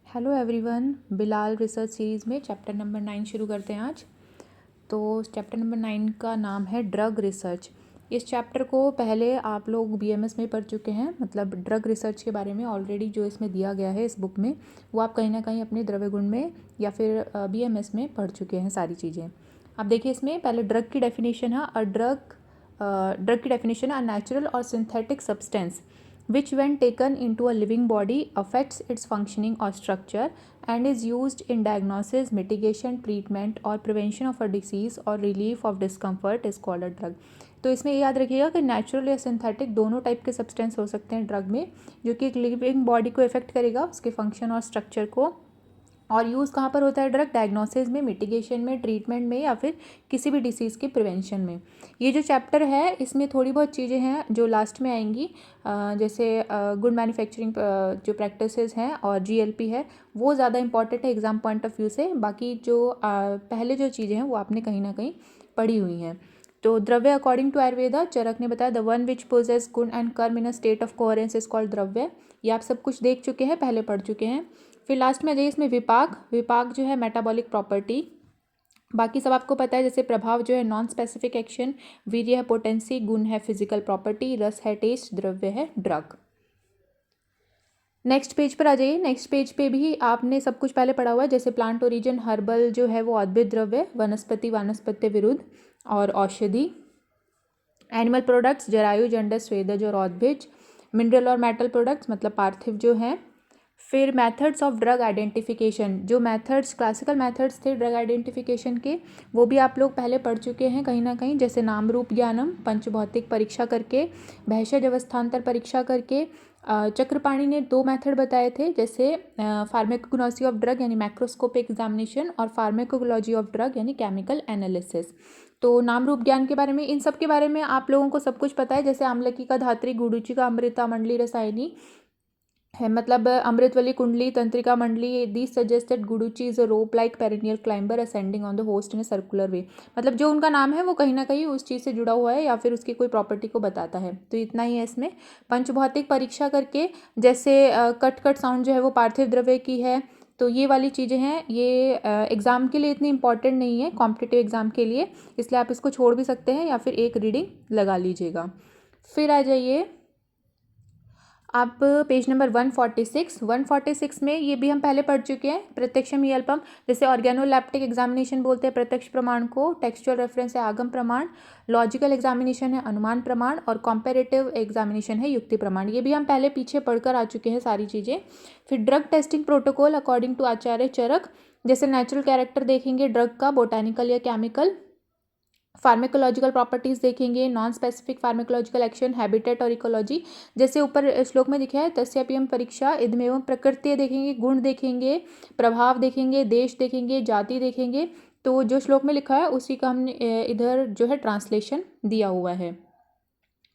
Hello everyone, Bilal research series में chapter number 9 शुरू करते हैं आज। तो चैप्टर नंबर 9 का नाम है ड्रग रिसर्च। इस चैप्टर को पहले आप लोग बीएमएस में पढ़ चुके हैं, मतलब ड्रग रिसर्च के बारे में ऑलरेडी जो इसमें दिया गया है इस बुक में, वो आप कहीं ना कहीं अपने द्रव्य गुण में या फिर बीएमएस में पढ़ चुके हैं सारी चीज़ें। अब देखिए, इसमें पहले ड्रग की डेफिनेशन है। ड्रग की डेफिनेशन है, नेचुरल और synthetic substance which when taken into a living body affects its functioning or structure and is used in diagnosis, mitigation, treatment or prevention of a disease or relief of discomfort is called a drug। तो इसमें ये याद रखिएगा कि natural या synthetic दोनों type के substance हो सकते हैं ड्रग में, जो कि एक लिविंग बॉडी को इफेक्ट करेगा, उसके फंक्शन और स्ट्रक्चर को। और यूज़ कहाँ पर होता है ड्रग? डायग्नोसिस में, मिटिगेशन में, ट्रीटमेंट में या फिर किसी भी डिसीज़ के प्रिवेंशन में। ये जो चैप्टर है इसमें थोड़ी बहुत चीज़ें हैं जो लास्ट में आएंगी, जैसे गुड मैन्युफैक्चरिंग जो प्रैक्टिसेस हैं और जीएलपी है, वो ज़्यादा इंपॉर्टेंट है एग्जाम पॉइंट ऑफ व्यू से। बाकी जो पहले जो चीज़ें हैं वो आपने कहीं ना कहीं पढ़ी हुई हैं। तो द्रव्य अकॉर्डिंग टू आयुर्वेदा, चरक ने बताया the one which possesses guna and karma in a state of coherence is called dravya. ये आप सब कुछ देख चुके हैं, पहले पढ़ चुके हैं। फिर लास्ट में आ जाइए, इसमें विपाक जो है मेटाबॉलिक प्रॉपर्टी, बाकी सब आपको पता है। जैसे प्रभाव जो है नॉन स्पेसिफिक एक्शन, वीर्य है पोटेंसी, गुण है फिजिकल प्रॉपर्टी, रस है टेस्ट, द्रव्य है ड्रग। नेक्स्ट पेज पर आ जाइए। नेक्स्ट पेज पे भी आपने सब कुछ पहले पढ़ा हुआ है, जैसे प्लांट ओरिजिन, हर्बल जो है वो अद्भिद द्रव्य, वनस्पति वानस्पत्य विरुद्ध और औषधि, एनिमल प्रोडक्ट्स जरायु, जंडस, स्वेदज और औद्भिज, मिनरल और मेटल प्रोडक्ट्स मतलब पार्थिव जो हैं। फिर मेथड्स ऑफ ड्रग आइडेंटिफिकेशन, जो मेथड्स क्लासिकल मेथड्स थे ड्रग आइडेंटिफिकेशन के, वो भी आप लोग पहले पढ़ चुके हैं कहीं ना कहीं, जैसे नाम रूप ज्ञानम, पंचभौतिक परीक्षा करके, भेषज अवस्थान्तर परीक्षा करके। चक्रपाणी ने 2 मेथड बताए थे, जैसे फार्मेकोग्नोसी ऑफ ड्रग यानी मैक्रोस्कोपिक एग्जामिनेशन और फार्मेकोलॉजी ऑफ ड्रग यानी केमिकल एनालिसिस। तो नाम रूप ज्ञान के बारे में, इन सब के बारे में आप लोगों को सब कुछ पता है, जैसे आमलकी का धात्री, गुडुचि का अमृता मंडली रसायनी है, मतलब अमृतवली कुंडली, तंत्रिका मंडली। These suggest that guduchi is a rope like perennial climber ascending on the host in a circular way. मतलब जो उनका नाम है वो कहीं ना कहीं उस चीज़ से जुड़ा हुआ है या फिर उसकी कोई प्रॉपर्टी को बताता है। तो इतना ही है इसमें। पंचभौतिक परीक्षा करके, जैसे कट कट साउंड जो है वो पार्थिव द्रव्य की है। तो ये वाली चीज़ें हैं, ये एग्ज़ाम के लिए इतनी इंपॉर्टेंट नहीं है, कॉम्पिटिटिव एग्ज़ाम के लिए, इसलिए आप इसको छोड़ भी सकते हैं या फिर एक रीडिंग लगा लीजिएगा। फिर आ जाइए आप पेज नंबर 146 में, ये भी हम पहले पढ़ चुके हैं, प्रत्यक्षम ही अल्पम। जैसे ऑर्गेनोलैप्टिक एग्जामिनेशन बोलते हैं प्रत्यक्ष प्रमाण को, टेक्सचुअल रेफरेंस है आगम प्रमाण, लॉजिकल एग्जामिनेशन है अनुमान प्रमाण और कॉम्पेरेटिव एग्जामिनेशन है युक्ति प्रमाण। ये भी हम पहले पीछे पढ़कर आ चुके हैं सारी चीज़ें। फिर drug testing protocol according to Acharya Charaka, जैसे नेचुरल कैरेक्टर देखेंगे ड्रग का, बोटानिकल या केमिकल, फार्मेकोलॉजिकल प्रॉपर्टीज देखेंगे, non specific pharmacological action, habitat और इकोलॉजी, जैसे ऊपर श्लोक में दिखा है तस्यापीयम परीक्षा इदमेवं प्रकृति देखेंगे, गुण देखेंगे, प्रभाव देखेंगे, देश देखेंगे, जाति देखेंगे। तो जो श्लोक में लिखा है उसी का हमने इधर जो है ट्रांसलेशन दिया हुआ है।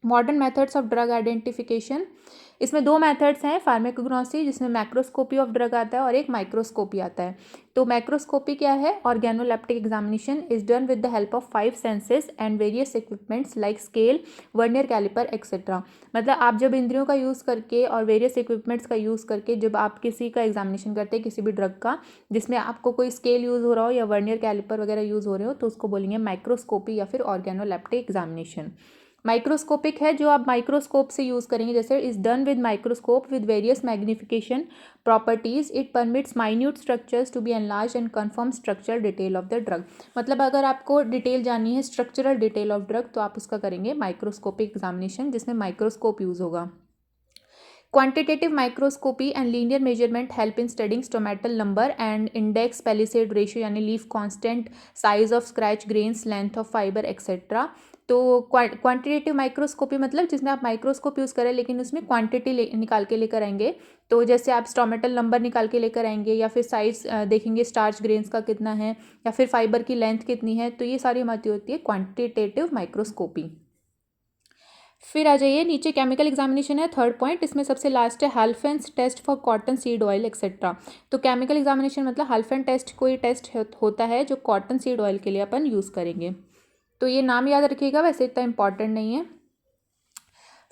Modern methods of drug identification, इसमें 2 मेथड्स हैं, फार्मेकोग्नोसी जिसमें मैक्रोस्कोपी ऑफ ड्रग आता है और एक माइक्रोस्कोपी आता है। तो मैक्रोस्कोपी क्या है? Organoleptic examination is done with the help of 5 senses and various equipments like scale, vernier caliper etcetera. मतलब आप जब इंद्रियों का यूज़ करके और वेरियस इक्विपमेंट्स का यूज़ करके जब आप किसी का एग्जामिनेशन करते हैं, किसी भी ड्रग का, जिसमें आपको कोई स्केल यूज़ हो रहा हो या वर्नियर कैलिपर वगैरह यूज़ हो रहे हो, तो उसको बोलेंगे माइक्रोस्कोपी या फिर ऑर्गेनोलैप्टिक एग्जामिनेशन। माइक्रोस्कोपिक है जो आप माइक्रोस्कोप से यूज़ करेंगे, जैसे is done with microscope with various magnification properties, it permits minute structures to be enlarge and confirm structural detail of the drug. मतलब अगर आपको डिटेल जाननी है, स्ट्रक्चरल डिटेल ऑफ ड्रग, तो आप उसका करेंगे माइक्रोस्कोपिक एग्जामिनेशन जिसमें माइक्रोस्कोप यूज़ होगा। Quantitative microscopy and linear measurement help in studying stomatal number and index Palisade ratio यानी leaf constant, size of scratch grains, length of fiber etc. तो quantitative microscopy मतलब जिसमें आप माइक्रोस्कोप यूज़ करें लेकिन उसमें क्वांटिटी निकाल के लेकर आएंगे। तो जैसे आप स्टोमेटल नंबर निकाल के लेकर आएंगे या फिर साइज देखेंगे स्टार्च ग्रेन्स का कितना है या फिर फाइबर की लेंथ कितनी है, तो ये सारी हमारी होती है क्वांटिटेटिव माइक्रोस्कोपी। फिर आ जाइए नीचे, केमिकल एग्जामिनेशन है 3rd पॉइंट, इसमें सबसे लास्ट है Halphen's test for cotton seed oil etcetera. तो केमिकल एग्जामिनेशन मतलब हाल्फेन टेस्ट कोई टेस्ट होता है जो कॉटन सीड ऑयल के लिए अपन यूज़ करेंगे। तो ये नाम याद रखिएगा, वैसे इतना इंपॉर्टेंट नहीं है।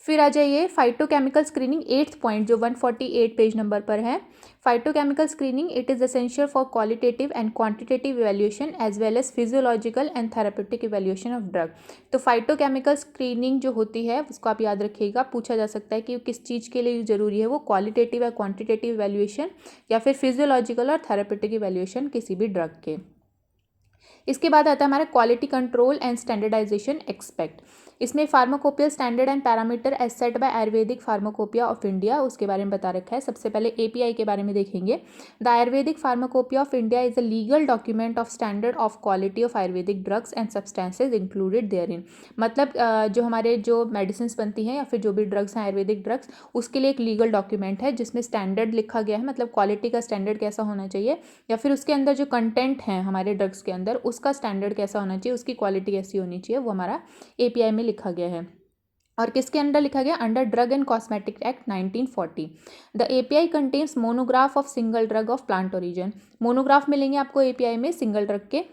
फिर आ जाइए फाइटोकेमिकल स्क्रीनिंग, 8th पॉइंट जो 148 पेज नंबर पर है। Phytochemical screening, it is essential for qualitative and quantitative evaluation as well as physiological and therapeutic evaluation of drug. तो फाइटोकेमिकल स्क्रीनिंग जो होती है उसको आप याद रखिएगा, पूछा जा सकता है कि किस चीज़ के लिए ज़रूरी है, वो क्वालिटेटिव या क्वांटिटेटिव इवैल्यूएशन या फिर फिजियोलॉजिकल और थेरापेटिक इवैल्यूएशन किसी भी ड्रग के। इसके बाद आता है हमारा quality control and standardization expect. इसमें pharmacopoeial standard and parameter as set by Ayurvedic pharmacopoeia of India, उसके बारे में बता रखा है। सबसे पहले एपीआई के बारे में देखेंगे। The Ayurvedic pharmacopoeia of India is a legal document of standard of quality of Ayurvedic drugs and substances included therein. मतलब जो हमारे जो मेडिसिन बनती हैं या फिर जो भी ड्रग्स हैं आयुर्वेदिक ड्रग्स, उसके लिए एक लीगल डॉक्यूमेंट है जिसमें स्टैंडर्ड लिखा गया है, मतलब क्वालिटी का स्टैंडर्ड कैसा होना चाहिए, या फिर उसके अंदर जो कंटेंट है हमारे ड्रग्स के अंदर उसका स्टैंडर्ड कैसा होना चाहिए, उसकी क्वालिटी कैसी होनी चाहिए, वो हमारा एपीआई में लिखा गया है। और किसके अंडर लिखा गया? Under drug and cosmetic act 1940। The API contains monograph of single drug of plant origin. Monograph मिलेंगे आपको एपीआई में सिंगल ड्रग के।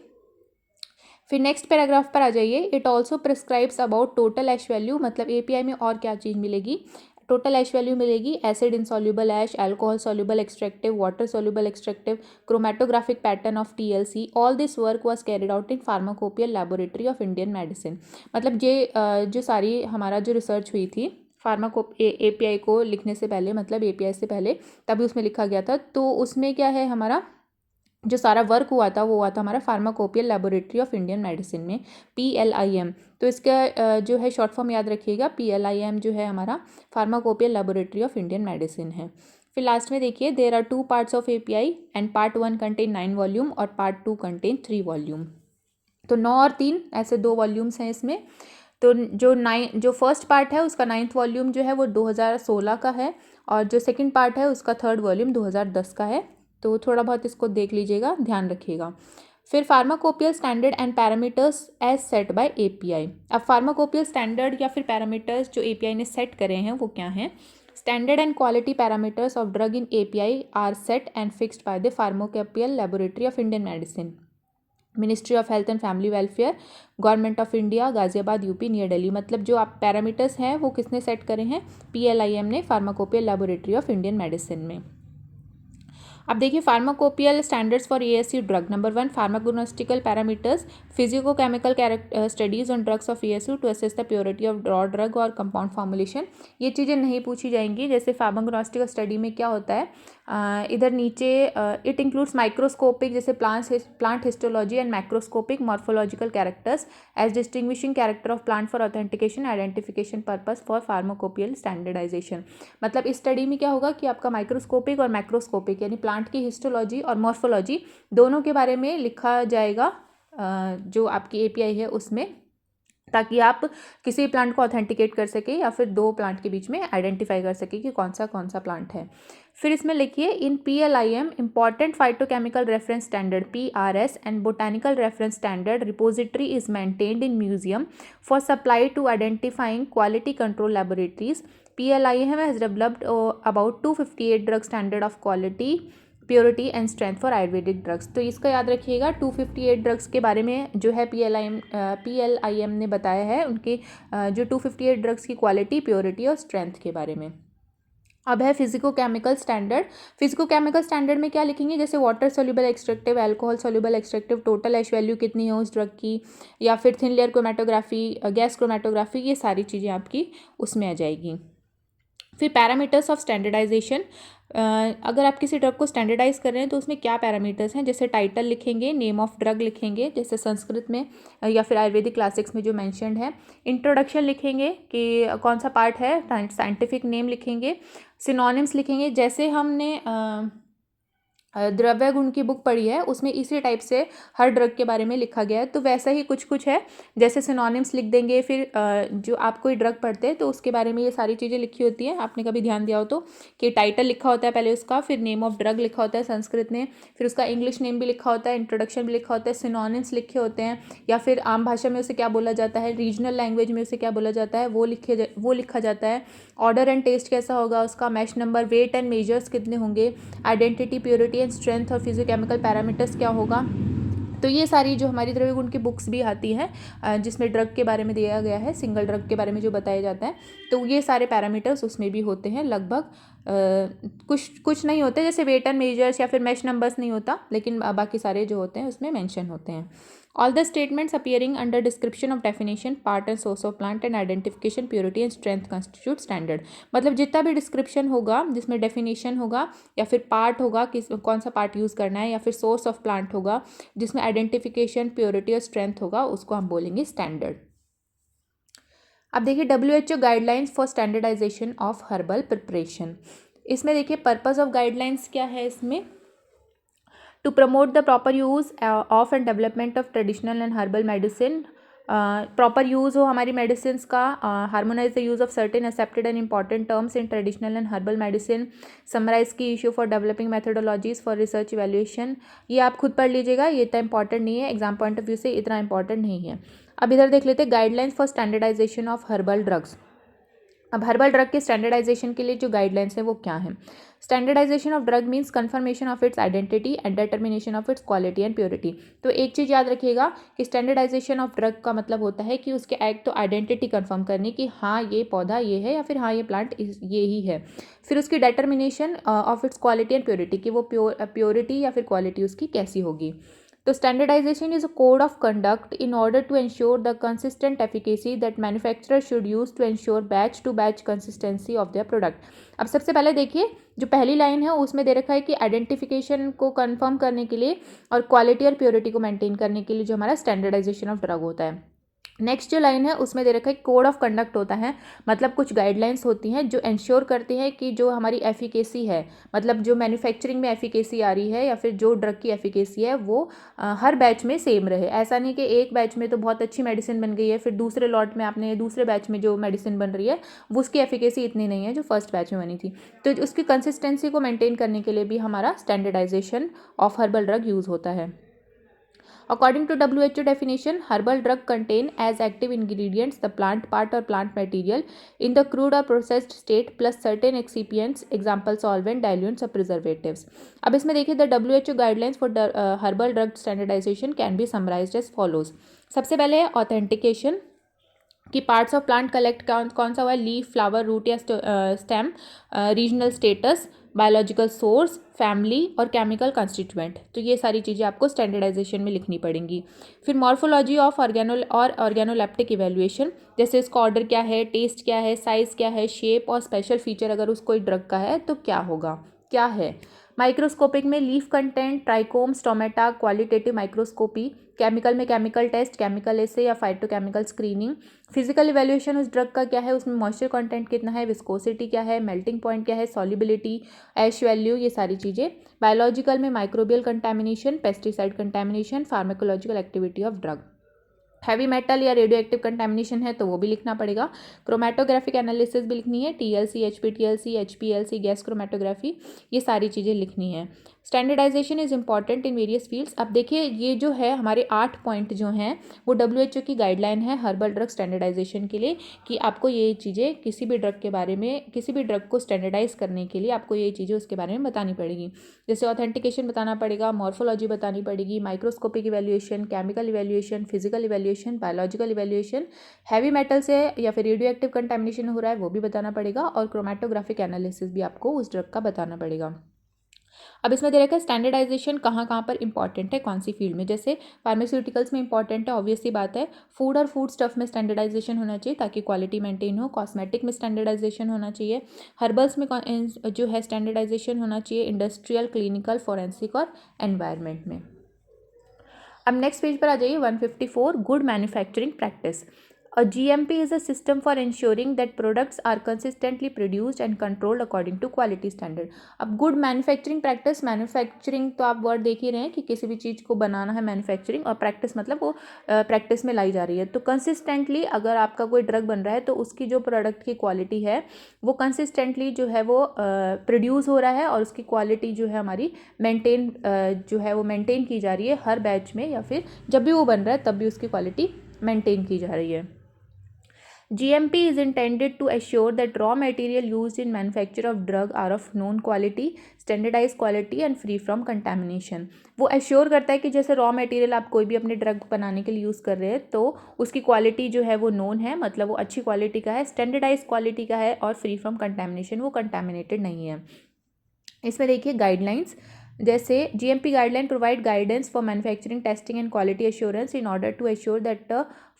फिर नेक्स्ट पैराग्राफ पर आ जाइए। It also prescribes about total ash value, मतलब एपीआई में और क्या चीज़ मिलेगी? टोटल ऐश वैल्यू मिलेगी, acid insoluble ash, alcohol soluble extractive, water soluble extractive, chromatographic pattern of TLC. All this work was carried out in pharmacopoeial laboratory of Indian medicine. मतलब ये जो सारी हमारा जो रिसर्च हुई थी एपीआई को लिखने से पहले, मतलब एपीआई से पहले तभी उसमें लिखा गया था। तो उसमें क्या है, हमारा जो सारा वर्क हुआ था वो हुआ था हमारा pharmacopoeial laboratory of Indian medicine में, PLIM। तो इसका जो है शॉर्ट फॉर्म याद रखिएगा, PLIM जो है हमारा pharmacopoeial laboratory of Indian medicine है। फिर लास्ट में देखिए, there are 2 parts of API and part 1 contain 9 volume और पार्ट 2 कंटेन 3 वॉल्यूम। तो 9 और 3 ऐसे 2 वॉल्यूम्स हैं इसमें। तो जो फर्स्ट पार्ट है उसका 9th वॉल्यूम जो है वो 2016 का है, और जो सेकंड पार्ट है उसका 3rd वॉल्यूम 2010 का है। तो थोड़ा बहुत इसको देख लीजिएगा, ध्यान रखिएगा। फिर pharmacopoeial standard and parameters as set by API. अब फार्माकोपियल स्टैंडर्ड या फिर पैरामीटर्स जो एपीआई ने सेट करे हैं वो क्या हैं? Standard and quality parameters of drug in API are set and fixed by the pharmacopoeial laboratory of Indian medicine, ministry of health and family welfare, government of India, Ghaziabad, UP, near Delhi. मतलब जो आप parameters हैं वो किसने set करे हैं? PLIM ने, pharmacopoeial laboratory of Indian medicine में। अब देखिए pharmacopoeial standards for ASU drug. Number 1, pharmacognostical parameters, physicochemical studies on drugs of ASU to assess the purity of raw drug और कंपाउंड फॉर्मुलेशन। ये चीज़ें नहीं पूछी जाएंगी। जैसे फार्माकोग्नोस्टिकल स्टडी में क्या होता है, इधर नीचे इट इंक्लूड्स माइक्रोस्कोपिक, जैसे plant histology and macroscopic morphological characters as distinguishing character of plant for authentication identification purpose for pharmacopoeial standardisation. मतलब इस स्टडी में क्या होगा कि आपका माइक्रोस्कोपिक और मैक्रोस्कोपिक यानी प्लांट की हिस्टोलॉजी और मॉर्फोलॉजी दोनों के बारे में लिखा जाएगा जो आपकी एपीआई है उसमें, ताकि आप किसी प्लांट को ऑथेंटिकेट कर सके या फिर दो प्लांट के बीच में आइडेंटिफाई कर सके कि कौन सा प्लांट है। फिर इसमें लिखिए, in PLIM important phytochemical reference standard PRS and botanical reference standard repository is maintained in museum for supply to identifying quality control laboratories. PLIM has developed about 258 drug standard of quality, purity and strength for Ayurvedic drugs. तो इसका याद रखिएगा, 258 drugs के बारे में जो है PLIM ने बताया है उनके जो 258 ड्रग्स की क्वालिटी, प्योरिटी और स्ट्रेंथ के बारे में। अब है फिजिकोकेमिकल स्टैंडर्ड। फिजिकोकेमिकल स्टैंडर्ड में क्या लिखेंगे, जैसे water soluble extractive, alcohol soluble extractive, total ash value कितनी है उस ड्रग की, या फिर thin layer chromatography, gas chromatography, ये सारी चीज़ें आपकी उसमें आ जाएगी। फिर पैरामीटर्स ऑफ स्टैंडर्डाइजेशन, अगर आप किसी ड्रग को स्टैंडर्डाइज कर रहे हैं तो उसमें क्या पैरामीटर्स हैं, जैसे टाइटल लिखेंगे, नेम ऑफ ड्रग लिखेंगे जैसे संस्कृत में या फिर आयुर्वेदिक क्लासिक्स में जो मेंशन्ड है, इंट्रोडक्शन लिखेंगे कि कौन सा पार्ट है, साइंटिफिक नेम लिखेंगे, सिनोनिम्स लिखेंगे। जैसे हमने द्रव्य गुण की बुक पढ़ी है उसमें इसी टाइप से हर ड्रग के बारे में लिखा गया है, तो वैसा ही कुछ है, जैसे सिनोनिम्स लिख देंगे। फिर जो आप कोई ड्रग पढ़ते हैं तो उसके बारे में ये सारी चीज़ें लिखी होती हैं, आपने कभी ध्यान दिया हो तो, कि टाइटल लिखा होता है पहले उसका, फिर नेम ऑफ ड्रग लिखा होता है संस्कृत में, फिर उसका इंग्लिश नेम भी लिखा होता है, इंट्रोडक्शन भी लिखा होता है, सिनोनिम्स लिखे होते हैं, या फिर आम भाषा में उसे क्या बोला जाता है, रीजनल लैंग्वेज में उसे क्या बोला जाता है वो लिखा जाता है। ऑर्डर एंड टेस्ट कैसा होगा उसका, mesh number, weight and measures कितने होंगे, आइडेंटिटी, प्योरिटी एंड स्ट्रेंथ और फिजिकोकेमिकल पैरामीटर्स क्या होगा, तो ये सारी जो हमारी द्रव्य गुण की बुक्स भी आती हैं जिसमें ड्रग के बारे में दिया गया है, सिंगल ड्रग के बारे में जो बताया जाता है, तो ये सारे पैरामीटर्स उसमें भी होते हैं लगभग। कुछ नहीं होते, जैसे वेट एंड मेजर्स या फिर मैश नंबर्स नहीं होता, लेकिन बाकी सारे जो होते हैं उसमें मेंशन होते हैं। All the statements appearing under description of definition, part and source of plant and identification, purity and strength constitute standard. मतलब जितना भी डिस्क्रिप्शन होगा जिसमें डेफिनेशन होगा या फिर पार्ट होगा कि कौन सा पार्ट यूज़ करना है, या फिर सोर्स ऑफ प्लांट होगा जिसमें आइडेंटिफिकेशन, प्योरिटी और स्ट्रेंथ होगा, उसको हम बोलेंगे स्टैंडर्ड। अब देखिए WHO guidelines for standardization of herbal preparation. इसमें देखिए पर्पस ऑफ गाइडलाइंस क्या है इसमें, to promote the proper use of and development of traditional and herbal medicine, proper use हो हमारी मेडिसिन का, harmonize the use of certain accepted and important terms in traditional and herbal medicine, summarize key issue for developing methodologies for research evaluation. ये आप खुद पढ़ लीजिएगा, ये इतना इंपॉर्टेंट नहीं है, एग्जाम पॉइंट ऑफ व्यू से इतना इंपॉर्टेंट नहीं है। अब इधर देख लेते हैं guidelines for standardization of herbal drugs. अब हर्बल ड्रग के स्टैंडर्डाइजेशन के लिए जो गाइडलाइंस है वो क्या है। Standardization of drug means confirmation of its identity and determination of its quality and purity. तो एक चीज़ याद रखिएगा कि स्टैंडर्डाइजेशन ऑफ ड्रग का मतलब होता है कि उसके एक तो आइडेंटिटी कन्फर्म करनी कि हाँ ये पौधा ये है, या फिर हाँ ये प्लांट ये ही है। फिर उसकी determination of its quality and purity, कि वो प्योरिटी या फिर क्वालिटी उसकी कैसी होगी। तो standardization is a code of conduct in order to ensure the consistent efficacy that manufacturer should use to ensure batch to batch consistency of their product. अब सबसे पहले देखिए जो पहली लाइन है उसमें दे रखा है कि आइडेंटिफिकेशन को कंफर्म करने के लिए और क्वालिटी और प्योरिटी को मेंटेन करने के लिए जो हमारा स्टैंडर्डाइजेशन ऑफ ड्रग होता है। नेक्स्ट जो लाइन है उसमें दे रखा है कोड ऑफ कंडक्ट होता है, मतलब कुछ गाइडलाइंस होती हैं जो इंश्योर करती हैं कि जो हमारी एफिकेसी है, मतलब जो मैन्युफैक्चरिंग में एफिकेसी आ रही है या फिर जो ड्रग की एफिकेसी है वो हर बैच में सेम रहे। ऐसा नहीं कि एक बैच में तो बहुत अच्छी मेडिसिन बन गई है, फिर दूसरे लॉट में आपने दूसरे बैच में जो मेडिसिन बन रही है वो उसकी एफिकेसी इतनी नहीं है जो फर्स्ट बैच में बनी थी। तो उसकी कंसिस्टेंसी को मेंटेन करने के लिए भी हमारा standardization of herbal drug use होता है। According to WHO definition, herbal drug contain as active ingredients the plant part or plant material in the crude or processed state plus certain excipients, example solvent, diluents or preservatives. अब इसमें देखिए the WHO guidelines for herbal drug standardization can be summarized as follows. सबसे पहले है authentication कि parts of plant collect कौन सा हुआ है, लीफ, फ्लावर, रूट या stem, regional status, biological source, family और केमिकल कंस्टिट्यूएंट। तो ये सारी चीज़ें आपको स्टैंडर्डाइजेशन में लिखनी पड़ेंगी। फिर मॉर्फोलॉजी ऑफ ऑर्गेनोलेप्टिक इवेल्युएशन, जैसे इसका ऑर्डर क्या है, टेस्ट क्या है, साइज़ क्या है, शेप और स्पेशल फीचर अगर उस कोई ड्रग का है तो क्या होगा, क्या है। माइक्रोस्कोपिक में leaf content, trichome, stomata, qualitative microscopy, chemical में केमिकल टेस्ट, केमिकल एसे या फाइटोकेमिकल स्क्रीनिंग। फिजिकल इवैल्यूएशन उस ड्रग का क्या है, उसमें मॉइस्चर कंटेंट कितना है, विस्कोसिटी क्या है, मेल्टिंग पॉइंट क्या है, सॉल्युबिलिटी, एश वैल्यू, ये सारी चीज़ें। बायोलॉजिकल में microbial contamination, pesticide contamination, pharmacological activity of drug. Heavy metal या रेडियो एक्टिव कंटामिनेशन है तो वो भी लिखना पड़ेगा। क्रोमेटोग्राफिक एनालिसिस भी लिखनी है, TLC, HPTLC, HPLC, gas chromatography, ये सारी चीज़ें लिखनी है। Standardization is important in various fields. अब देखिए ये जो है हमारे 8 पॉइंट जो हैं वो WHO की गाइडलाइन है हर्बल ड्रग स्टैंडर्डाइजेशन के लिए, कि आपको ये चीज़ें किसी भी ड्रग के बारे में, किसी भी ड्रग को स्टैंडर्डाइज करने के लिए आपको ये चीज़ें उसके बारे में बतानी पड़ेगी। जैसे ऑथेंटिकेशन बताना पड़ेगा, मॉर्फोलॉजी बतानी पड़ेगी, microscopic evaluation, chemical evaluation, physical evaluation, biological evaluation, heavy metal से या फिर रेडियो एक्टिव कंटामिनेशन हो रहा है वो भी बताना पड़ेगा, और क्रोमेटोग्राफिक एनालिसिस भी आपको उस ड्रग का बताना पड़ेगा। अब इसमें दे रखा है स्टैंडर्डाइजेशन कहाँ कहाँ पर इंपॉर्टेंट है, कौन सी फील्ड में। जैसे फार्मास्यूटिकल्स में इंपॉर्टेंट है, ऑब्वियस सी बात है। फूड और फूड स्टफ में स्टैंडर्डाइजेशन होना चाहिए ताकि क्वालिटी मेंटेन हो। कॉस्मेटिक में स्टैंडर्डाइजेशन होना चाहिए। हर्बल्स में जो है स्टैंडर्डाइजेशन होना चाहिए। इंडस्ट्रियल, क्लिनिकल, फॉरेंसिक और एनवायरनमेंट में। अब नेक्स्ट पेज पर आ जाइए 154, good manufacturing practice. A GMP is a system for ensuring that products are consistently produced and controlled according to quality standard. अब गुड मैन्युफैक्चरिंग प्रैक्टिस, मैन्युफैक्चरिंग तो आप word देख ही रहे हैं कि किसी भी चीज़ को बनाना है मैन्युफैक्चरिंग, और प्रैक्टिस मतलब वो प्रैक्टिस में लाई जा रही है। तो कंसिस्टेंटली अगर आपका कोई ड्रग बन रहा है तो उसकी जो प्रोडक्ट की क्वालिटी है वो कंसिस्टेंटली जो है वो प्रोड्यूस हो रहा है, और उसकी क्वालिटी जो है हमारी मेंटेन जो है वो मेंटेन की जा रही है हर बैच में, या फिर जब भी वो बन रहा है तब भी उसकी क्वालिटी मेंटेन की जा रही है। GMP is intended to assure that raw material used in manufacture of drug are of known quality, standardized quality and free from contamination. वो अश्योर करता है कि जैसे रॉ मटेरियल आप कोई भी अपने ड्रग बनाने के लिए यूज़ कर रहे हैं तो उसकी क्वालिटी जो है वो नोन है, मतलब वो अच्छी क्वालिटी का है, स्टैंडर्डाइज क्वालिटी का है और फ्री फ्रॉम कंटामिनेशन, वो कंटामिनेटेड नहीं है। इसमें देखिए गाइडलाइंस, जैसे GMP guideline provide guidance for manufacturing, testing and quality assurance in order to assure that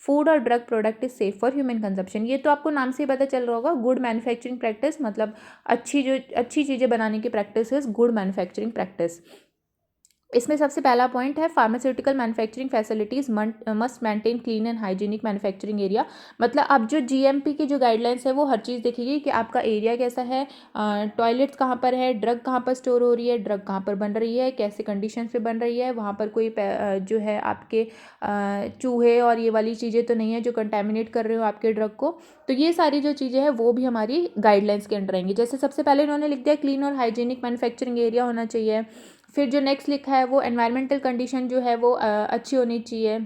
food और drug product is safe for human consumption. ये तो आपको नाम से ही पता चल रहा होगा, गुड मैन्युफैक्चरिंग प्रैक्टिस, मतलब अच्छी चीज़ें बनाने की practice is good manufacturing practice. इसमें सबसे पहला पॉइंट है pharmaceutical manufacturing facilities must maintain clean and hygienic manufacturing area. मतलब अब जो GMP की जो गाइडलाइंस है वो हर चीज़ देखेगी कि आपका एरिया कैसा है, टॉयलेट्स कहाँ पर है, ड्रग कहाँ पर स्टोर हो रही है, ड्रग कहाँ पर बन रही है, कैसे कंडीशंस पे बन रही है, वहाँ पर कोई जो है आपके चूहे और ये वाली चीज़ें तो नहीं है जो कंटेमिनेट कर रहे हो आपके ड्रग को। तो ये सारी जो चीज़ें हैं वो भी हमारी गाइडलाइंस के अंडर आएंगी। जैसे सबसे पहले इन्होंने लिख दिया क्लीन और हाइजीनिक मैन्युफैक्चरिंग एरिया होना चाहिए। फिर जो नेक्स्ट लिखा है वो एनवायरमेंटल कंडीशन जो है वो अच्छी होनी चाहिए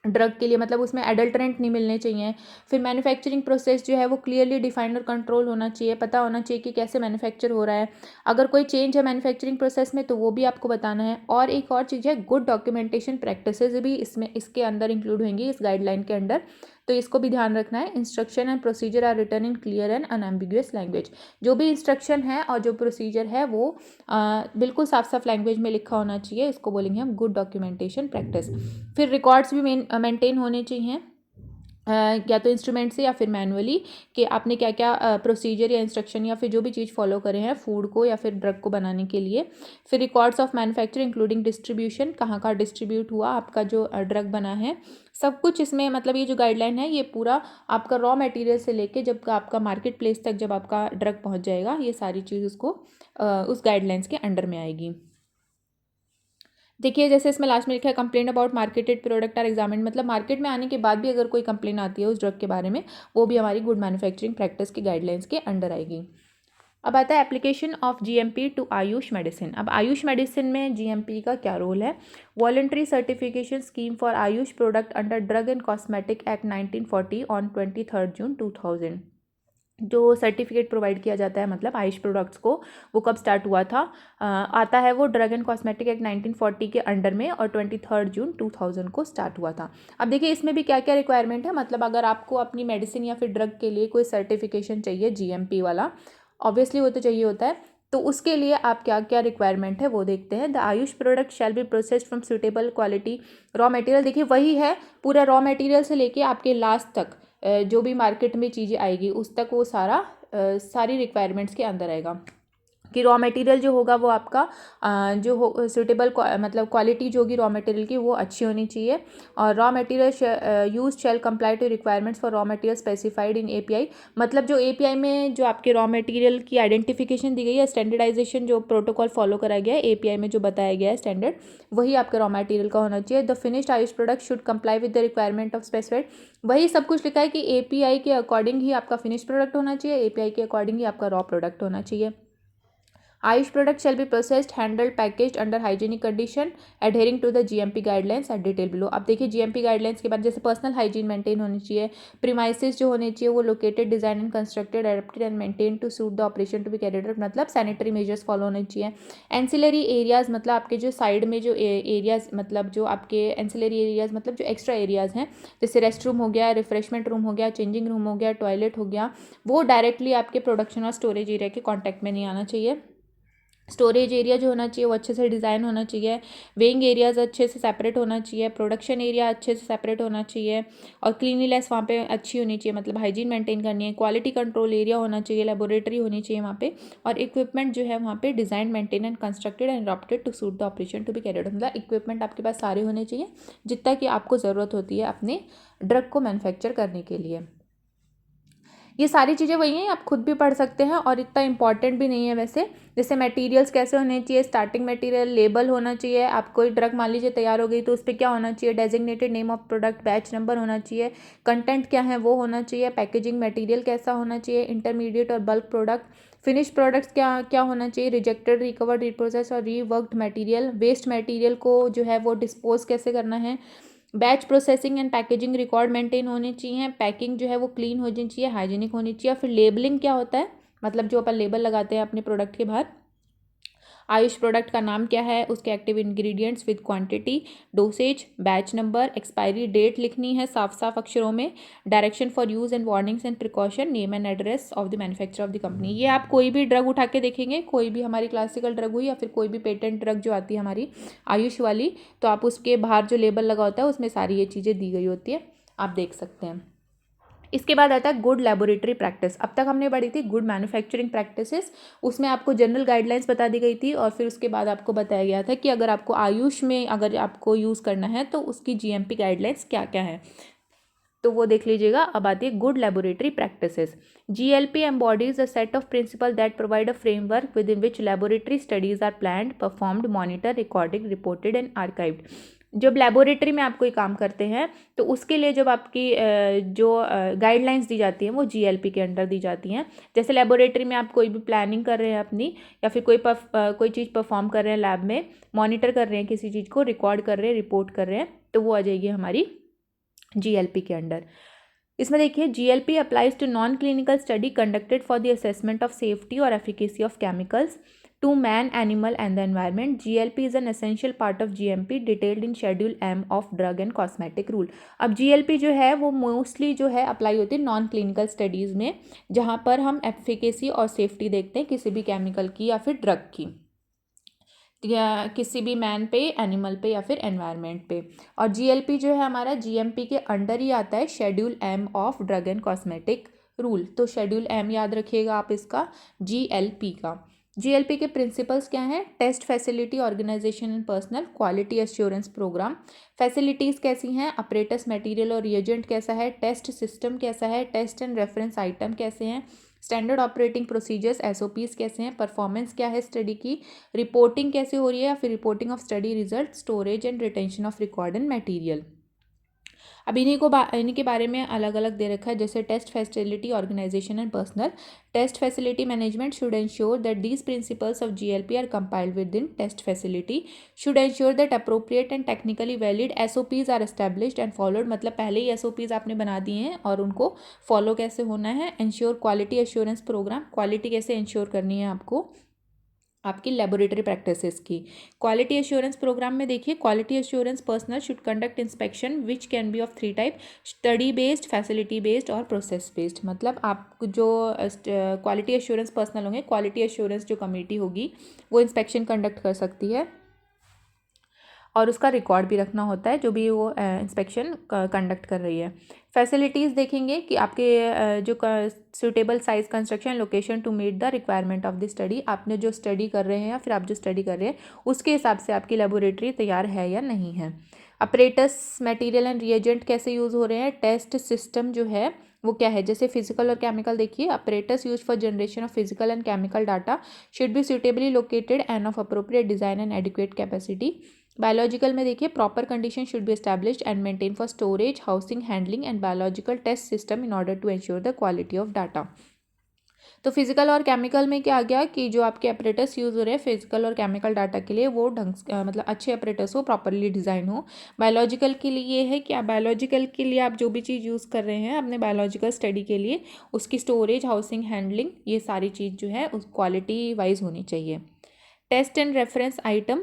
ड्रग के लिए, मतलब उसमें एडल्ट्रेंट नहीं मिलने चाहिए। फिर मैन्युफैक्चरिंग प्रोसेस जो है वो क्लियरली डिफाइंड और कंट्रोल होना चाहिए, पता होना चाहिए कि कैसे मैन्युफैक्चर हो रहा है। अगर कोई चेंज है मैन्युफैक्चरिंग प्रोसेस में तो वो भी आपको बताना है। और एक और चीज़ है गुड डॉक्यूमेंटेशन प्रैक्टिसेस भी इसमें इसके अंदर इंक्लूड होंगी इस गाइडलाइन के अंडर, तो इसको भी ध्यान रखना है। Instruction and procedure are written in clear and unambiguous language. जो भी इंस्ट्रक्शन है और जो प्रोसीजर है वो बिल्कुल साफ साफ लैंग्वेज में लिखा होना चाहिए, इसको बोलेंगे हम गुड डॉक्यूमेंटेशन प्रैक्टिस। फिर रिकॉर्ड्स भी मेंटेन होने चाहिए या तो इंस्ट्रूमेंट से या फिर मैनुअली, कि आपने क्या क्या प्रोसीजर या इंस्ट्रक्शन या फिर जो भी चीज़ फॉलो करे हैं फूड को या फिर ड्रग को बनाने के लिए। फिर records of manufacture including distribution, कहाँ कहाँ डिस्ट्रीब्यूट हुआ आपका जो ड्रग बना है, सब कुछ इसमें, मतलब ये जो गाइडलाइन है ये पूरा आपका रॉ मटेरियल से लेके जब आपका मार्केट प्लेस तक जब आपका ड्रग पहुँच जाएगा, ये सारी चीज़ उसको उस गाइडलाइंस के अंडर में आएगी। देखिए जैसे इसमें लास्ट में लिखा है complaint about marketed product are examined, मतलब मार्केट में आने के बाद भी अगर कोई कंप्लेन आती है उस ड्रग के बारे में, वो भी हमारी गुड मैन्युफैक्चरिंग प्रैक्टिस की गाइडलाइंस के अंडर आएगी। अब आता है application of GMP to Ayush medicine. अब आयुष मेडिसिन में GMP का क्या रोल है। Voluntary certification scheme for Ayush product under drug and cosmetic act 1940 on 23 June 2000। जो सर्टिफिकेट प्रोवाइड किया जाता है मतलब आयुष प्रोडक्ट्स को, वो कब स्टार्ट हुआ था, आता है वो ड्रग एंड कॉस्मेटिक एक्ट 1940 के अंडर में और 23 जून 2000 को स्टार्ट हुआ था। अब देखिए इसमें भी क्या क्या रिक्वायरमेंट है, मतलब अगर आपको अपनी मेडिसिन या फिर ड्रग के लिए कोई सर्टिफिकेशन चाहिए GMP वाला, ऑब्वियसली वो तो चाहिए होता है, तो उसके लिए आप क्या क्या रिक्वायरमेंट है वो देखते हैं। The Ayush product shall be processed from suitable quality raw material. देखिए वही है, पूरा रॉ मटेरियल से लेके आपके लास्ट तक जो भी मार्केट में चीज़ें आएगी उस तक वो सारी रिक्वायरमेंट्स के अंदर आएगा कि रॉ मटेरियल जो होगा वो आपका जो हो सूटेबल मतलब क्वालिटी जो होगी रॉ मटेरियल की वो अच्छी होनी चाहिए। और raw material use shall comply to requirements for raw material specified in API, मतलब जो API में जो आपके रॉ मटेरियल की आइडेंटिफिकेशन दी गई है, स्टैंडर्डाइजेशन जो प्रोटोकॉल फॉलो करा गया है API में जो बताया गया है स्टैंडर्ड, वही आपके रॉ मटेरियल का होना चाहिए। The finished Ayush product should comply with the requirement of specified, वही सब कुछ लिखा है कि API के अकॉर्डिंग ही आपका फिनिश प्रोडक्ट होना चाहिए, API के अकॉर्डिंग ही आपका रॉ प्रोडक्ट होना चाहिए। Ayush product shall be processed handled packaged under hygienic condition adhering to the GMP guidelines at detail below. अब देखिए GMP गाइडलाइंस के बाद जैसे पर्सनल हाइजीन मेंटेन होनी चाहिए, प्रीमाइसेस जो होने चाहिए वो located design and constructed adapted and maintain to suit the operation to be carried out, मतलब सैनिटरी मेजर्स फॉलो होने चाहिए। एंसिलरी एरियाज, मतलब आपके जो साइड में जो एरियाज, मतलब जो आपके एंसिलरी एरियाज मतलब जो एक्स्ट्रा एरियाज हैं, जैसे रेस्ट रूम हो गया, रिफ्रेशमेंट रूम हो गया, चेंजिंग रूम हो गया, टॉयलेट हो गया, वो डायरेक्टली आपके प्रोडक्शन और स्टोरेज एरिया के कॉन्टैक्ट में नहीं आना चाहिए। स्टोरेज एरिया जो होना चाहिए वो अच्छे से डिज़ाइन होना चाहिए, वेइंग एरियाज अच्छे से सेपरेट होना चाहिए, प्रोडक्शन एरिया अच्छे से सेपरेट होना चाहिए, और क्लीनलीनेस वहाँ पे अच्छी होनी चाहिए, मतलब हाइजीन मेंटेन करनी है। क्वालिटी कंट्रोल एरिया होना चाहिए, लेबोरेटरी होनी चाहिए वहाँ पे, और इक्विपमेंट जो है वहाँ पे design maintain and constructed and adopted to suit the operation to be carried out, मतलब इक्विपमेंट आपके पास सारे होने चाहिए जितना कि आपको ज़रूरत होती है अपने ड्रग को मैन्युफैक्चर करने के लिए। ये सारी चीज़ें वही हैं, आप खुद भी पढ़ सकते हैं और इतना इंपॉर्टेंट भी नहीं है वैसे। जैसे मटेरियल्स कैसे होने चाहिए, स्टार्टिंग मटेरियल, लेबल होना चाहिए, आप कोई ड्रग मान लीजिए तैयार हो गई तो उस पर क्या होना चाहिए, designated name of product, batch number होना चाहिए, कंटेंट क्या है वो होना चाहिए, पैकेजिंग मटेरियल कैसा होना चाहिए, इंटरमीडिएट और बल्क प्रोडक्ट, फिनिश प्रोडक्ट्स क्या क्या होना चाहिए, रिजेक्टेड, रिकवर्ड, रिप्रोसेस और रीवर्कड मटेरियल, वेस्ट मटेरियल को जो है वो डिस्पोज कैसे करना है, batch processing and packaging record maintain होने चाहिए, पैकिंग जो है वो क्लीन होनी चाहिए, हाइजीनिक होनी चाहिए। फिर लेबलिंग क्या होता है, मतलब जो अपन लेबल लगाते हैं अपने प्रोडक्ट के बाहर, आयुष प्रोडक्ट का नाम क्या है, उसके active ingredients with quantity, dosage, batch number, expiry date लिखनी है साफ साफ अक्षरों में, direction for use and warnings and precaution, name and address of the manufacturer of the company. ये आप कोई भी ड्रग उठा के देखेंगे, कोई भी हमारी क्लासिकल ड्रग हुई या फिर कोई भी पेटेंट ड्रग जो आती है हमारी आयुष वाली, तो आप उसके बाहर जो लेबल लगा होता है उसमें सारी ये चीज़ें दी गई होती है, आप देख सकते हैं। इसके बाद आता है गुड लेबोरेटरी प्रैक्टिस। अब तक हमने पढ़ी थी गुड मैन्युफैक्चरिंग प्रैक्टिसेस, उसमें आपको जनरल गाइडलाइंस बता दी गई थी और फिर उसके बाद आपको बताया गया था कि अगर आपको आयुष में अगर आपको यूज़ करना है तो उसकी जीएमपी गाइडलाइंस क्या क्या है, तो वो देख लीजिएगा। अब आती है good laboratory practices. GLP embodies a set of principles that provide a framework within which laboratory studies are planned, performed, monitored, recorded, reported and archived। जब लेबोरेटरी में आप कोई काम करते हैं तो उसके लिए जब आपकी जो गाइडलाइंस दी जाती हैं वो GLP के अंडर दी जाती हैं। जैसे लेबोरेटरी में आप कोई भी प्लानिंग कर रहे हैं अपनी, या फिर कोई चीज़ परफॉर्म कर रहे हैं लैब में, मॉनिटर कर रहे हैं किसी चीज़ को, रिकॉर्ड कर रहे हैं, रिपोर्ट कर रहे हैं, तो वो आ जाएगी हमारी GLP के अंडर। इसमें देखिए GLP applies to non clinical study conducted for the assessment of safety और efficacy of chemicals to man, animal and the environment. GLP is an essential part of GMP detailed in schedule M of drug and cosmetic rule. अब GLP जो है वो mostly जो है apply होती है non clinical studies में, जहाँ पर हम एफिकेसी और सेफ्टी देखते हैं किसी भी केमिकल की या फिर ड्रग की, या किसी भी मैन पे, एनिमल पे या फिर एनवायरनमेंट पे। और GLP जो है हमारा GMP के अंडर ही आता है, schedule M of drug and cosmetic rule. तो शेड्यूल M याद रखिएगा आप इसका, GLP का। GLP के प्रिंसिपल्स क्या हैं? Test facility organization and personnel, quality assurance program. Facilities कैसी हैं? अपरेटस, मटेरियल और रिएजेंट कैसा है, टेस्ट सिस्टम कैसा है, टेस्ट एंड रेफरेंस आइटम कैसे हैं, स्टैंडर्ड ऑपरेटिंग प्रोसीजर्स SOPs कैसे हैं, परफॉर्मेंस क्या है स्टडी की, रिपोर्टिंग कैसे हो रही है, या फिर reporting of study result, storage and retention of record and material. अब इन्हीं के बारे में अलग अलग दे रखा है, जैसे test facility organization and personnel. Test facility management should ensure that these principles of GLP are compiled within test facility, should ensure that appropriate and technically valid SOPs are established and followed. मतलब पहले ही SOPs आपने बना दिए हैं और उनको follow कैसे होना है। Ensure quality assurance program, quality कैसे एंश्योर करनी है आपको आपकी लेबोरेटरी प्रैक्टिसेस की। क्वालिटी एश्योरेंस प्रोग्राम में देखिए, quality assurance personnel should conduct inspection which can be of 3 type, study based, facility based और प्रोसेस बेस्ड। मतलब आप जो क्वालिटी एश्योरेंस पर्सनल होंगे, क्वालिटी एश्योरेंस जो कमेटी होगी वो इंस्पेक्शन कंडक्ट कर सकती है और उसका रिकॉर्ड भी रखना होता है जो भी वो इंस्पेक्शन कंडक्ट कर रही है। फैसिलिटीज़ देखेंगे कि आपके जो suitable size, construction, location to meet the requirement of the study. आपने जो स्टडी कर रहे हैं या फिर आप जो स्टडी कर रहे हैं उसके हिसाब से आपकी लेबोरेटरी तैयार है या नहीं है। अपरेटस, मटेरियल एंड रिएजेंट कैसे यूज़ हो रहे हैं। टेस्ट सिस्टम जो है वो क्या है, जैसे फिजिकल और केमिकल देखिए, apparatus use for generation of physical and chemical data should be suitably located and of appropriate design and adequate capacity. Biological में देखिए, proper condition should be established and maintain for storage, housing, handling and biological test system in order to ensure the quality of data. तो physical और chemical में क्या आ गया कि जो आपके अपरेटस यूज़ हो रहे हैं फिजिकल और केमिकल डाटा के लिए वो मतलब अच्छे अपरेटस हो, प्रॉपरली डिज़ाइन हो। बायोलॉजिकल के लिए ये है कि आप बायोलॉजिकल के लिए आप जो भी चीज़ यूज़ कर रहे हैं अपने बायोलॉजिकल स्टडी के लिए, उसकी स्टोरेज, हाउसिंग, हैंडलिंग, ये सारी चीज़ जो है उस क्वालिटी वाइज होनी चाहिए। Test and reference item,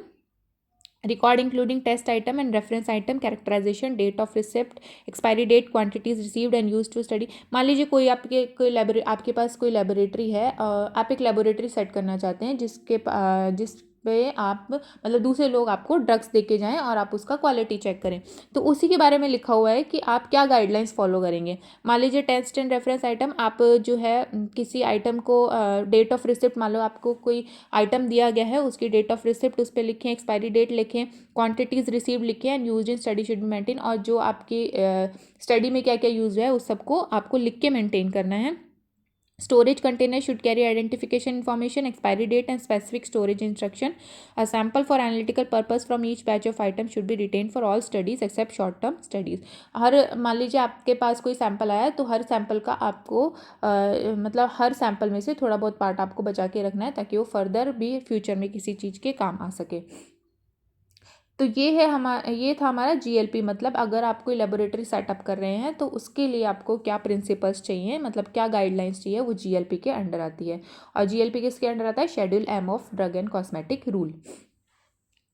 record including test item and reference item, characterization, date of receipt, expiry date, quantities received and use to study. मान लीजिए आपके पास कोई लेबोरेटरी है, आप एक लेबोरेटरी सेट करना चाहते हैं जिस पे आप मतलब दूसरे लोग आपको ड्रग्स दे के जाएँ और आप उसका क्वालिटी चेक करें, तो उसी के बारे में लिखा हुआ है कि आप क्या गाइडलाइंस फॉलो करेंगे। मान लीजिए टेस्ट एंड रेफरेंस आइटम, आप जो है किसी आइटम को डेट ऑफ रिसिप्ट, मान लो आपको कोई आइटम दिया गया है उसकी डेट ऑफ रिसिप्ट उस पर लिखें, एक्सपायरी डेट लिखें, क्वांटिटीज़ रिसीव लिखें and use in study should be maintain. और जो आपकी स्टडी में क्या क्या यूज़ है उस सबको आपको लिख के मेंटेन करना है। Storage container should carry identification information, expiry date and specific storage instruction. A sample for analytical purpose from each batch of items should be retained for all studies except short term studies. हर मान लीजिए आपके पास कोई sample आया तो हर sample का आपको मतलब हर sample में से थोड़ा बहुत पार्ट आपको बचा के रखना है ताकि वो फर्दर भी फ्यूचर में किसी चीज़ के काम आ सके। तो ये था हमारा जीएलपी। मतलब अगर आप कोई लेबोरेटरी सेटअप कर रहे हैं तो उसके लिए आपको क्या प्रिंसिपल्स चाहिए, मतलब क्या गाइडलाइंस चाहिए, वो जीएलपी के अंडर आती है। और जीएलपी किसके अंडर आता है? Schedule M of drug and cosmetic rule.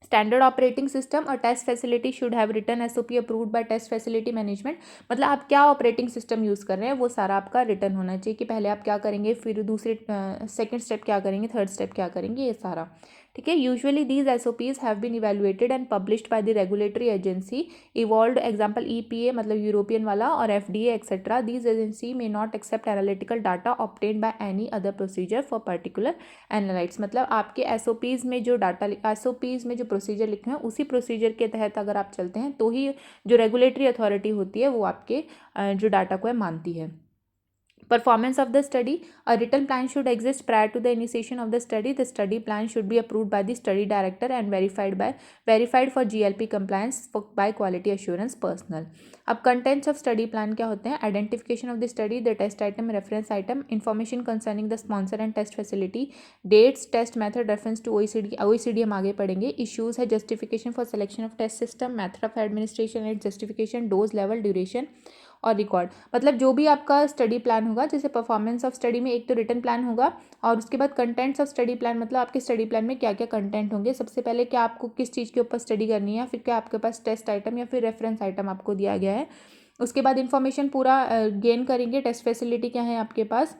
Standard operating system और test facility should have written SOP approved by test facility management. मतलब आप क्या ऑपरेटिंग सिस्टम यूज़ कर रहे हैं वो सारा आपका रिटर्न होना चाहिए कि पहले आप क्या करेंगे, फिर दूसरे सेकंड स्टेप क्या करेंगे, थर्ड स्टेप क्या करेंगे, ये सारा। ठीक है। Usually these SOPs have been evaluated and published by the regulatory agency involve, example EPA मतलब यूरोपियन वाला, और FDA etcetera. These agency may not accept analytical data obtained by any other procedure for particular analytes. मतलब आपके SOPs में जो data, SOPs में जो procedure लिखे हैं उसी प्रोसीजर के तहत अगर आप चलते हैं तो ही जो रेगुलेटरी अथॉरिटी होती है वो आपके जो डाटा को है मानती है। Performance of the study. A written plan should exist prior to the initiation of the study. The study plan should be approved by the study director and verified for GLP compliance by quality assurance personnel. अब contents of study plan क्या होते हैं? Identification of the study, the test item, reference item, information concerning the sponsor and test facility, dates, test method, reference to OECD हम आगे पढ़ेंगे. Issues है justification for selection of test system, method of administration and justification, dose level, duration और record. मतलब जो भी आपका study plan होगा, जैसे परफॉर्मेंस ऑफ स्टडी में एक तो रिटन प्लान होगा और उसके बाद कंटेंट्स ऑफ स्टडी प्लान, मतलब आपके स्टडी प्लान में क्या क्या कंटेंट होंगे। सबसे पहले क्या आपको किस चीज़ के ऊपर स्टडी करनी है, फिर क्या आपके पास टेस्ट आइटम या फिर रेफरेंस आइटम आपको दिया गया है। उसके बाद इन्फॉर्मेशन पूरा गेन करेंगे, टेस्ट फैसिलिटी क्या है आपके पास,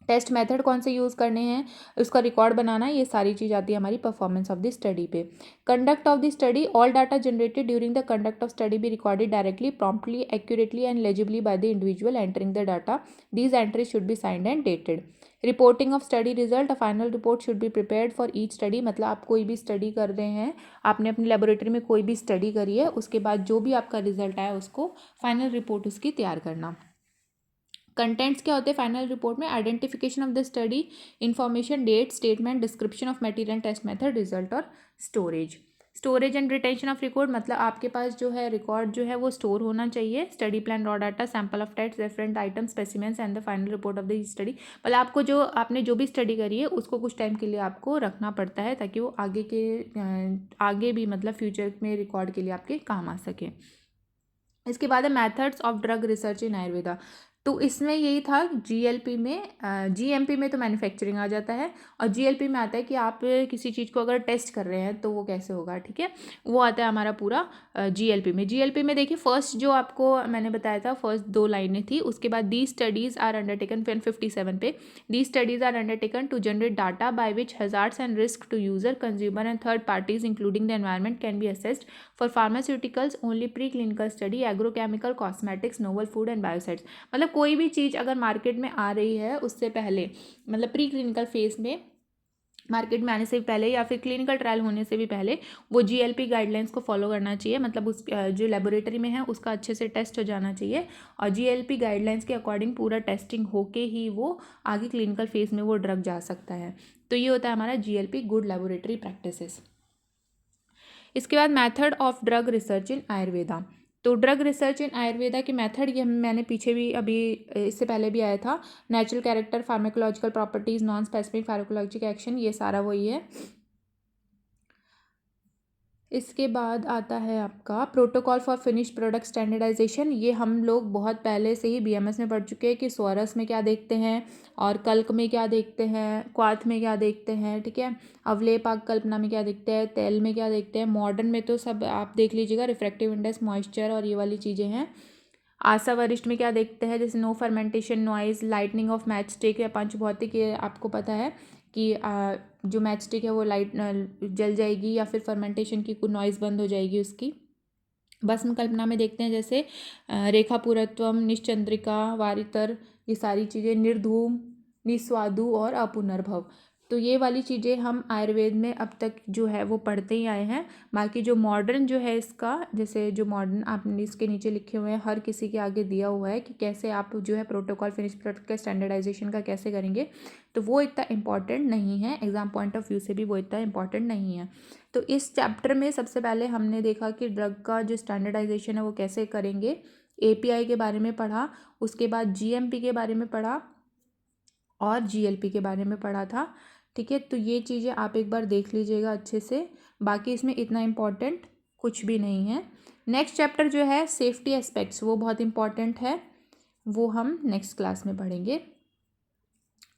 टेस्ट मेथड कौन से यूज़ करने हैं, उसका रिकॉर्ड बनाना, ये सारी चीज़ आती है हमारी परफॉर्मेंस ऑफ द स्टडी पे। Conduct of the study. All data generated during the conduct of study be recorded directly, promptly, accurately and legibly by the individual entering the data. These entries should be signed and dated. Reporting of study result. A final report should be prepared for each study. मतलब आप कोई भी study कर रहे हैं, आपने अपनी laboratory में कोई भी स्टडी करी है, उसके बाद जो भी आपका रिजल्ट आया उसको फाइनल रिपोर्ट उसकी तैयार करना। कंटेंट्स क्या होते हैं फाइनल रिपोर्ट में? Identification of the study, information, date, statement, description of material, test method, result और storage. Storage and retention of record. मतलब आपके पास जो है रिकॉर्ड जो है वो स्टोर होना चाहिए. Study plan, raw data, sample of test, reference item, specimens and the final report of the study. मतलब आपको जो आपने जो भी स्टडी करी है उसको कुछ टाइम के लिए आपको रखना पड़ता है ताकि वो आगे भी मतलब फ्यूचर में रिकॉर्ड के लिए आपके काम आ सके। इसके बाद है मैथड्स ऑफ ड्रग रिसर्च इन आयुर्वेदा. तो इसमें यही था जीएलपी में, जीएमपी में तो मैन्युफैक्चरिंग आ जाता है और जीएलपी में आता है कि आप किसी चीज़ को अगर टेस्ट कर रहे हैं तो वो कैसे होगा। ठीक है, वो आता है हमारा पूरा जीएलपी में। जीएलपी में देखिए फर्स्ट जो आपको मैंने बताया था, फर्स्ट 2 लाइनें थी, उसके बाद दी स्टडीज़ आर अंडरटेकन 57 पे, the studies are undertaken to generate data by which hazards and risk to user, consumer and third parties including the environment can be assessed. For pharmaceuticals only pre clinical study, agrochemical, cosmetics, novel food and biocides. मतलब कोई भी चीज़ अगर market में आ रही है उससे पहले, मतलब प्री क्लिनिकल फेज में मार्केट में आने से भी पहले या फिर क्लिनिकल ट्रायल होने से भी पहले वो जीएलपी गाइडलाइंस को फॉलो करना चाहिए। मतलब उस जो लेबोरेटरी में है उसका अच्छे से टेस्ट हो जाना चाहिए और जीएलपी गाइडलाइंस के अकॉर्डिंग पूरा टेस्टिंग होके ही वो आगे क्लिनिकल फेज में वो ड्रग जा सकता है। तो ये होता है हमारा जीएलपी, गुड लेबोरेटरी प्रैक्टिसेस। इसके बाद मेथड ऑफ ड्रग रिसर्च इन आयुर्वेदा. तो ड्रग रिसर्च इन आयुर्वेदा के मेथड ये मैंने पीछे भी अभी इससे पहले भी आया था, natural character, pharmacological properties, non specific pharmacologic action, ये सारा वही है। इसके बाद आता है आपका protocol for finish product standardization. ये हम लोग बहुत पहले से ही बीएमएस में पढ़ चुके हैं कि स्वरस में क्या देखते हैं और कल्क में क्या देखते हैं, क्वाथ में क्या देखते हैं. ठीक है, अवलेप आग कल्पना में क्या देखते हैं, तेल में क्या देखते हैं. मॉडर्न में तो सब आप देख लीजिएगा, रिफ्रैक्टिव इंडेक्स, मॉइस्चर और ये वाली चीज़ें हैं. आशा वरिष्ठ में क्या देखते हैं, जैसे no fermentation, noise, lightning of match stick या पंचभौतिक, ये आपको पता है कि जो मैच स्टिक है वो लाइट जल जाएगी या फिर फर्मेंटेशन की कुछ नॉइज़ बंद हो जाएगी उसकी. भस्म कल्पना में देखते हैं जैसे रेखापुरत्वम, निश्चंद्रिका, वारितर, ये सारी चीज़ें, निर्धूम, निस्वादु और अपुनर्भव. तो ये वाली चीज़ें हम आयुर्वेद में अब तक जो है वो पढ़ते ही आए हैं. बाकी जो मॉडर्न जो है इसका, जैसे जो मॉडर्न आपने इसके नीचे लिखे हुए हैं, हर किसी के आगे दिया हुआ है कि कैसे आप जो है प्रोटोकॉल फिनिश प्रोडक्ट के स्टैंडर्डाइजेशन का कैसे करेंगे, तो वो इतना इंपॉर्टेंट नहीं है. एग्जाम पॉइंट ऑफ व्यू से भी वो इतना इंपॉर्टेंट नहीं है. तो इस चैप्टर में सबसे पहले हमने देखा कि ड्रग का जो स्टैंडर्डाइजेशन है वो कैसे करेंगे, एपीआई के बारे में पढ़ा, उसके बाद जीएमपी के बारे में पढ़ा और जीएलपी के बारे में पढ़ा था. ठीक है, तो ये चीज़ें आप एक बार देख लीजिएगा अच्छे से. बाकी इसमें इतना इम्पॉर्टेंट कुछ भी नहीं है। नेक्स्ट चैप्टर जो है सेफ्टी एस्पेक्ट्स, वो बहुत इम्पॉर्टेंट है, वो हम नेक्स्ट क्लास में पढ़ेंगे।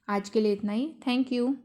आज के लिए इतना ही। Thank you.